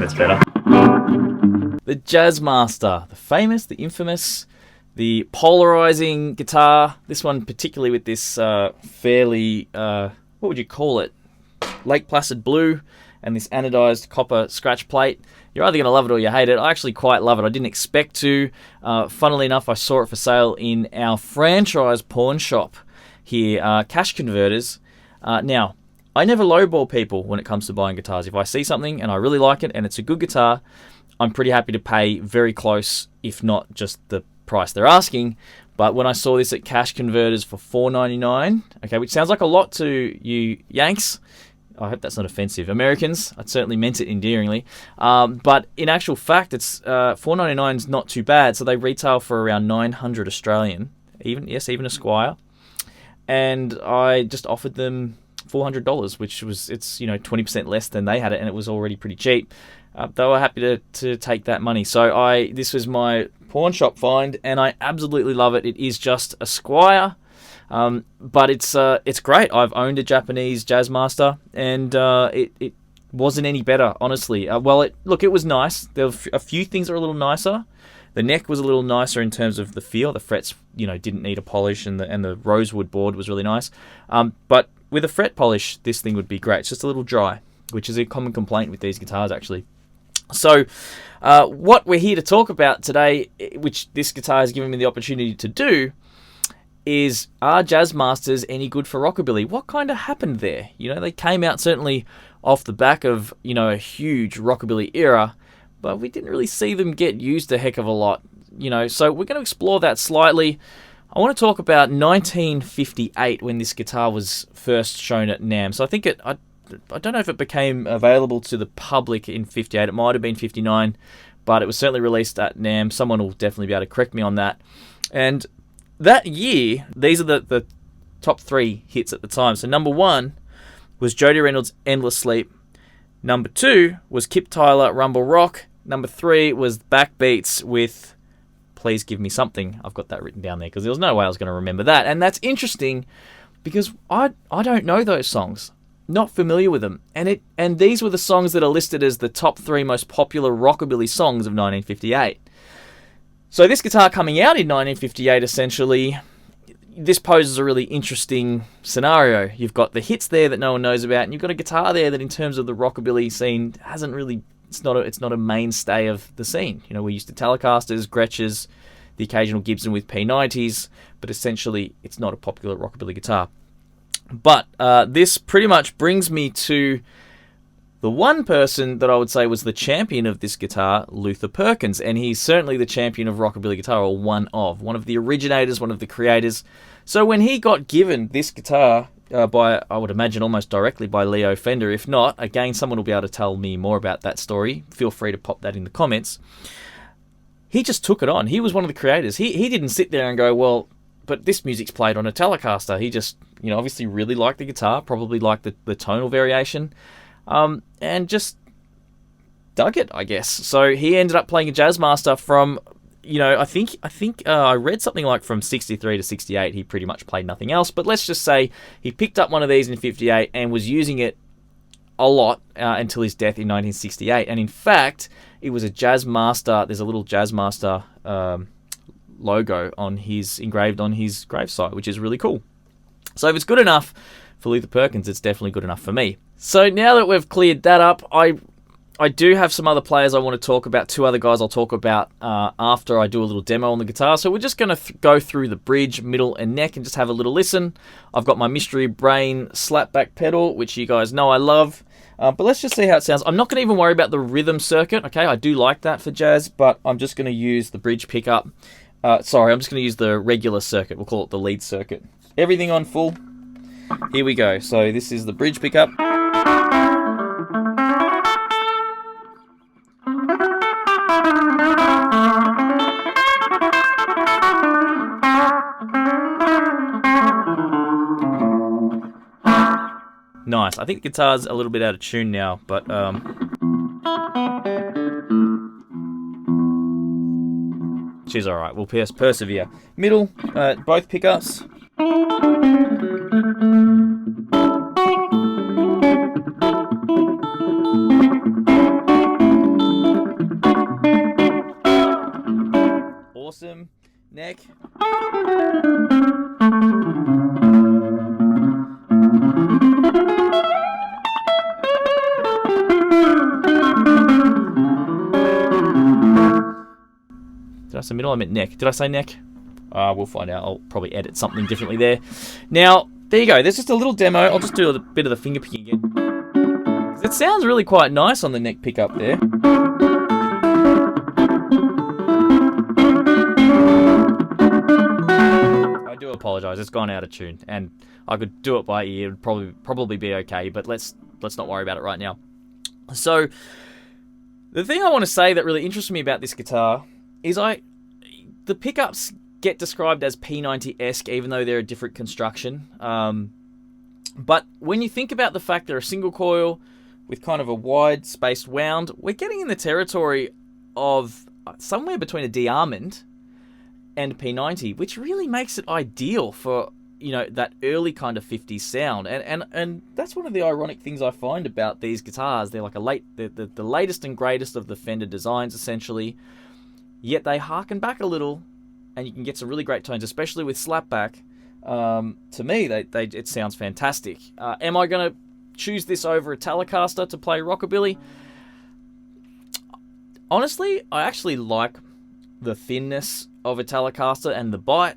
That's better. The Jazzmaster, the famous, the infamous, the polarizing guitar. This one particularly with this fairly, what would you call it? Lake Placid blue and this anodized copper scratch plate. You're either going to love it or you hate it. I actually quite love it. I didn't expect to. Funnily enough, I saw it for sale in our franchise pawn shop here, Cash Converters. Now, I never lowball people when it comes to buying guitars. If I see something and I really like it and it's a good guitar, I'm pretty happy to pay very close, if not just the price they're asking. But when I saw this at Cash Converters for $4.99, okay, which sounds like a lot to you Yanks, I hope that's not offensive, Americans, I certainly meant it endearingly, but in actual fact, it's $4.99 is not too bad. So they retail for around 900 Australian, even a Squire, and I just offered them $400, which was, it's 20% less than they had it, and it was already pretty cheap. They were happy to take that money. So this was my pawn shop find, and I absolutely love it. It is just a Squire, but it's great. I've owned a Japanese Jazzmaster, and it wasn't any better, honestly. It was nice. There were a few things that were a little nicer. The neck was a little nicer in terms of the feel. The frets, didn't need a polish, and the rosewood board was really nice. But with a fret polish, this thing would be great. It's just a little dry, which is a common complaint with these guitars, actually. So what we're here to talk about today, which this guitar has given me the opportunity to do, is, are Jazzmasters any good for Rockabilly? What kind of happened there? They came out certainly off the back of, a huge Rockabilly era, but we didn't really see them get used a heck of a lot. So we're going to explore that slightly. I want to talk about 1958 when this guitar was first shown at NAMM. So I think I don't know if it became available to the public in 58. It might have been 59, but it was certainly released at NAMM. Someone will definitely be able to correct me on that. And that year, these are the top three hits at the time. So number one was Jody Reynolds' Endless Sleep. Number two was Kip Tyler, Rumble Rock. Number three was Backbeats with Please Give Me Something. I've got that written down there because there was no way I was going to remember that. And that's interesting because I don't know those songs. Not familiar with them. And these were the songs that are listed as the top three most popular Rockabilly songs of 1958. So this guitar coming out in 1958, essentially, this poses a really interesting scenario. You've got the hits there that no one knows about, and you've got a guitar there that in terms of the Rockabilly scene hasn't really... It's not a mainstay of the scene. We're used to Telecasters, Gretsches, the occasional Gibson with P90s, but essentially it's not a popular Rockabilly guitar. But this pretty much brings me to the one person that I would say was the champion of this guitar, Luther Perkins, and he's certainly the champion of Rockabilly guitar, or one of the originators, one of the creators. So when he got given this guitar by, I would imagine, almost directly by Leo Fender. If not, again, someone will be able to tell me more about that story. Feel free to pop that in the comments. He just took it on. He was one of the creators. He didn't sit there and go, well, but this music's played on a Telecaster. He just, obviously really liked the guitar, probably liked the tonal variation, and just dug it, I guess. So he ended up playing a Jazzmaster from... I think I read something like from 63 to 68, he pretty much played nothing else. But let's just say he picked up one of these in 58 and was using it a lot until his death in 1968. And in fact, it was a Jazzmaster. There's a little Jazzmaster logo engraved on his gravesite, which is really cool. So if it's good enough for Luther Perkins, it's definitely good enough for me. So now that we've cleared that up, I do have some other players I want to talk about, two other guys I'll talk about after I do a little demo on the guitar. So we're just going to go through the bridge, middle, and neck and just have a little listen. I've got my Mystery Brain slapback pedal, which you guys know I love. But let's just see how it sounds. I'm not going to even worry about the rhythm circuit, okay? I do like that for jazz, but I'm just going to use the bridge pickup. Sorry, I'm just going to use the regular circuit. We'll call it the lead circuit. Everything on full. Here we go. So this is the bridge pickup. Nice. I think the guitar's a little bit out of tune now, but she's alright. We'll persevere. Middle, both pickups. Awesome. Neck. Did I say middle? I meant neck. Did I say neck? We'll find out. I'll probably edit something differently there. Now, there you go. There's just a little demo. I'll just do a bit of the finger picking again. It sounds really quite nice on the neck pickup there. I do apologise. It's gone out of tune, and I could do it by ear. It would probably be okay, but let's not worry about it right now. So, the thing I want to say that really interests me about this guitar is the pickups get described as P90-esque, even though they're a different construction. But when you think about the fact they're a single coil with kind of a wide spaced wound, we're getting in the territory of somewhere between a D-Almond and P90, which really makes it ideal for, you know, that early kind of 50s sound. And that's one of the ironic things I find about these guitars. They're like the latest and greatest of the Fender designs, essentially. Yet they harken back a little, and you can get some really great tones, especially with slapback. To me, it sounds fantastic. Am I going to choose this over a Telecaster to play Rockabilly? Honestly, I actually like the thinness of a Telecaster and the bite.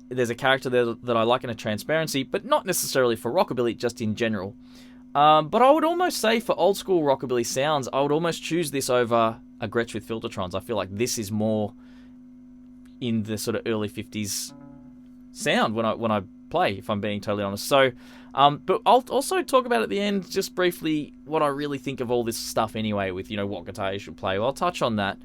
There's a character there that I like in a transparency, but not necessarily for Rockabilly, just in general. But I would almost say for old school Rockabilly sounds, I would almost choose this over a Gretsch with Filtertrons. I feel like this is more in the sort of early 50s sound when I play, if I'm being totally honest. So, but I'll also talk about at the end, just briefly, what I really think of all this stuff anyway, with, you know, what guitar you should play. Well, I'll touch on that.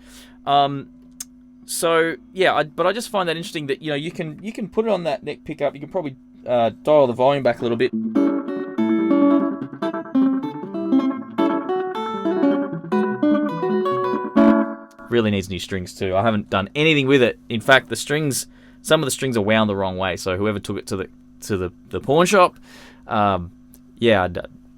So, yeah, but I just find that interesting that, you know, you can put it on that neck pickup. You can probably dial the volume back a little bit. Really needs new strings too. I haven't done anything with it. In fact, some of the strings are wound the wrong way. So whoever took it to the pawn shop,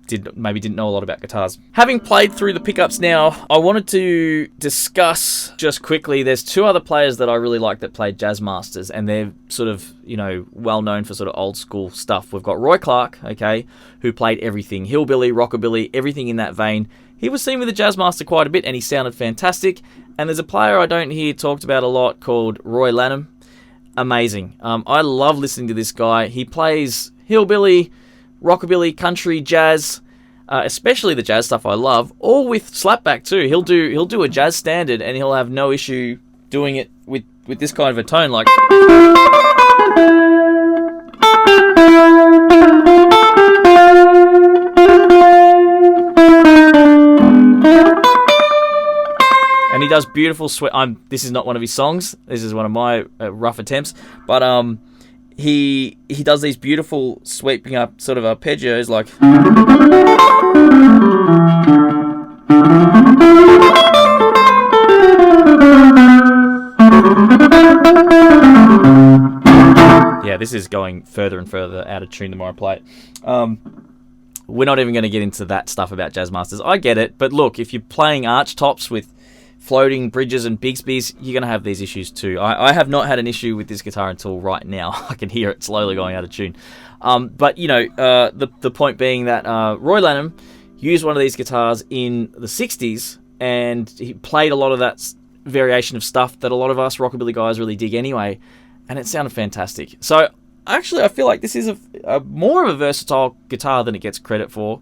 didn't know a lot about guitars. Having played through the pickups now, I wanted to discuss just quickly. There's two other players that I really like that played Jazzmasters, and they're sort of, you know, well known for sort of old school stuff. We've got Roy Clark, okay, who played everything, hillbilly, rockabilly, everything in that vein. He was seen with the Jazzmaster quite a bit, and he sounded fantastic. And there's a player I don't hear talked about a lot called Roy Lanham. Amazing. I love listening to this guy. He plays hillbilly, rockabilly, country, jazz, especially the jazz stuff I love, all with slapback too. He'll do a jazz standard, and he'll have no issue doing it with this kind of a tone, like. And he does beautiful this is not one of his songs. This is one of my rough attempts. But he does these beautiful sweeping up sort of arpeggios, like. Yeah, this is going further and further out of tune the more I play it. We're not even going to get into that stuff about Jazzmasters. I get it, but look, if you're playing arch tops with floating bridges and Bigsby's, you're going to have these issues too. I have not had an issue with this guitar until right now. I can hear it slowly going out of tune. But, you know, the point being that Roy Lanham used one of these guitars in the 60s, and he played a lot of that variation of stuff that a lot of us rockabilly guys really dig anyway, and it sounded fantastic. So, actually, I feel like this is a more of a versatile guitar than it gets credit for.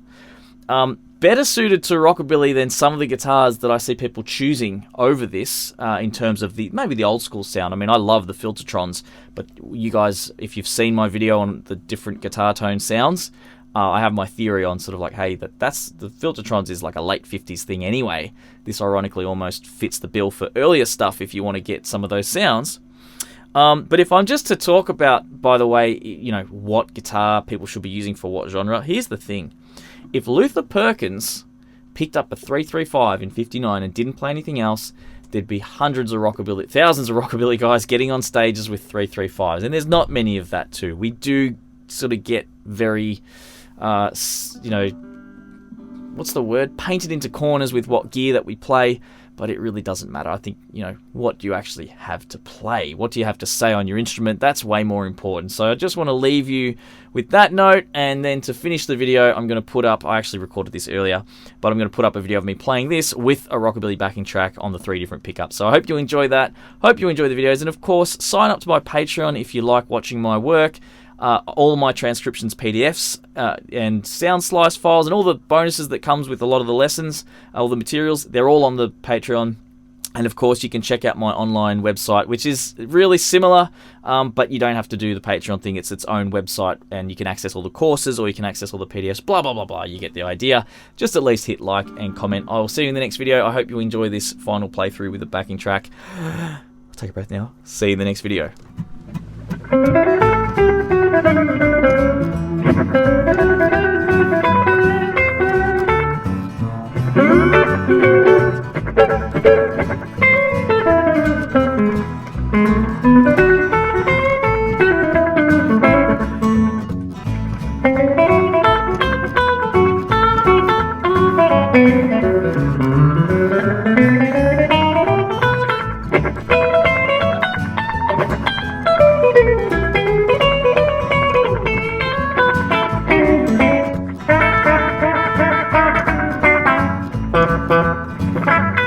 better suited to rockabilly than some of the guitars that I see people choosing over this in terms of maybe the old school sound. I mean, I love the Filtertrons, but you guys, if you've seen my video on the different guitar tone sounds, I have my theory on sort of like, hey, that's the Filtertrons is like a late 50s thing anyway. This ironically almost fits the bill for earlier stuff if you want to get some of those sounds. But if I'm just to talk about, by the way, you know, what guitar people should be using for what genre, here's the thing. If Luther Perkins picked up a 335 in 59 and didn't play anything else, there'd be thousands of rockabilly guys getting on stages with 335s. And there's not many of that too. We do sort of get very, you know, what's the word? Painted into corners with what gear that we play. But it really doesn't matter. I think, you know, what do you actually have to play? What do you have to say on your instrument? That's way more important. So I just want to leave you with that note. And then to finish the video, I'm going to put up, I actually recorded this earlier, but I'm going to put up a video of me playing this with a rockabilly backing track on the 3 different pickups. So I hope you enjoy that. Hope you enjoy the videos. And of course, sign up to my Patreon if you like watching my work. All my transcriptions, PDFs, and sound slice files, and all the bonuses that comes with a lot of the lessons, all the materials, they're all on the Patreon. And of course, you can check out my online website, which is really similar, but you don't have to do the Patreon thing. It's its own website, and you can access all the courses, or you can access all the PDFs, blah, blah, blah, blah. You get the idea. Just at least hit like and comment. I will see you in the next video. I hope you enjoy this final playthrough with the backing track. I'll take a breath now. See you in the next video. Thank you.